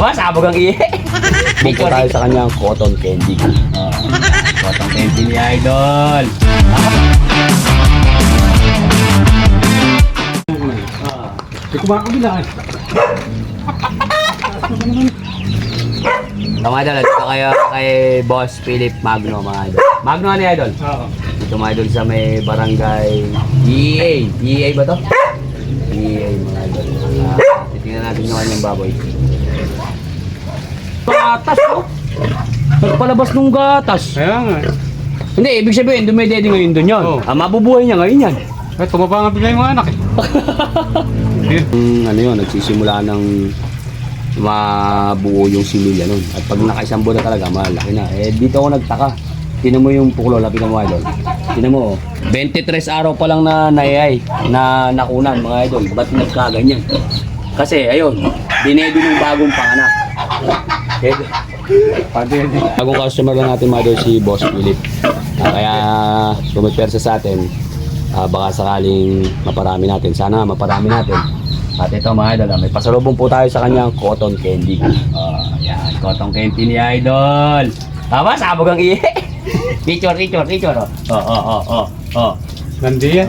Sabog ang iye. Dito tayo sa kanyang cotton candy. Cotton candy ni Idol. Hindi ko makakabila eh. Mga idol, dito kayo kay Boss Philip Magno, mga idol. Magno ano idol? Oo. Dito mga idol sa may barangay EA. EA ba to? EA mga idol. Titingnan natin yung kanyang baboy. Gatas oh! Nagpalabas nung gatas. Kaya nga. Hindi, ibig sabihin, dumedede ngayon dun yun. Oo. Mabubuhay niya ngayon yan. Eh, tumaba nga bigla yung mga anak eh. Ano yun, nagsisimula ng mabuo yung similya nun. At pag nakaisang buwan na talaga, malaki na. Eh, dito ako nagtaka. Tinan mo yung puklo, lapitan mo idol. Tinan mo, 23 araw pa lang na naiyay, na nakunan mga idol. Ba't nagkaganyan? Kasi, ayun, dinedo ng bagong panganak. Bagong customer lang natin mga idol, si Boss Philip. Kaya, tumipersa sa atin, baka sakaling maparami natin. Sana maparami natin. At ito mga idol, may pasalubong po tayo sa kanyang cotton candy. Yan, cotton candy ni Idol. Tama, sabog ang iye. Picture. Nandi yan.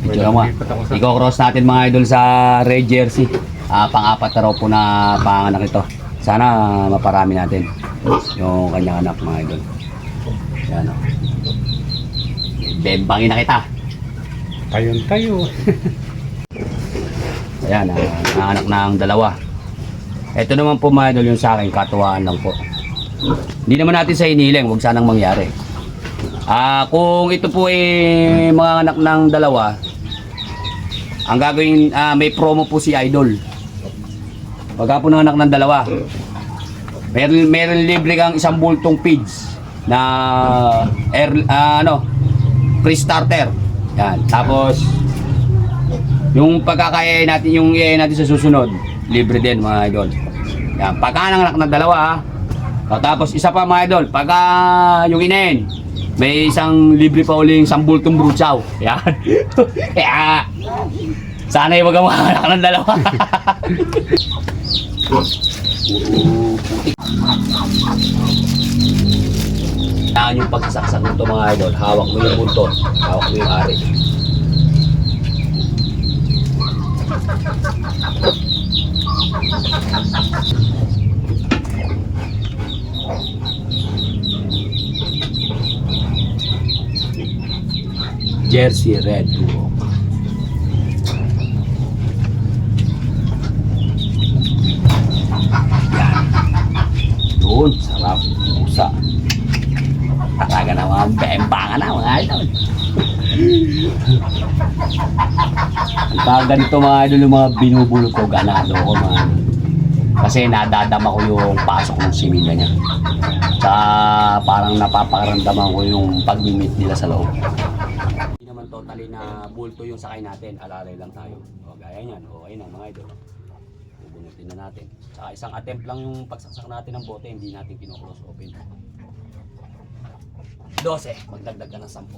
Picture mo. Iko-cross natin mga idol sa red jersey. Pang-apat na raw po na panganak ito. Sana maparami natin yung kanyang anak mga idol. Yan o. Bembangin na kita. Tayo. Ayan, anak ng dalawa. Ito naman po mga idol yung sa akin, katuwaan lang po. Hindi naman natin sa iniling, huwag sanang mangyari. Kung ito po ay mga anak ng dalawa, ang gagawin, may promo po si Idol. Pagka po ng anak ng dalawa, meron libre kang isang bultong feeds na free starter. Yan, tapos yung pagkakaya natin, yung iyayin natin sa susunod, libre din mga idol. Yan, pagka ng anak ng dalawa tapos isa pa mga idol, pagka yung inayin, may isang libre pa uling isang bultong brutsaw. Yan. Kaya, sana yung wag ang mga anak ng dalawa. Yan yung pagsasaksak nito mga idol, hawak mo yung buntot, hawak mo yung ari. Jersey Red Duo. Yan. Doon, sarap. Pusa. Talaga naman, bembangan na mga idol. Ang ganito mga idol, yung mga binubulot ko, ganado ko mga idol. Kasi nadadama ko yung pasok ng similya niya. Tsaka parang napapakaramdaman ko yung pag-limit nila sa loob. Hindi naman totally na bulto yung sakay natin, alalay lang tayo. O gaya niyan, okay na mga idol. Bubunutin na natin. Tsaka isang attempt lang yung pagsaksak natin ng bote, hindi natin kino-close open. 12, magdagdag ka ng 10.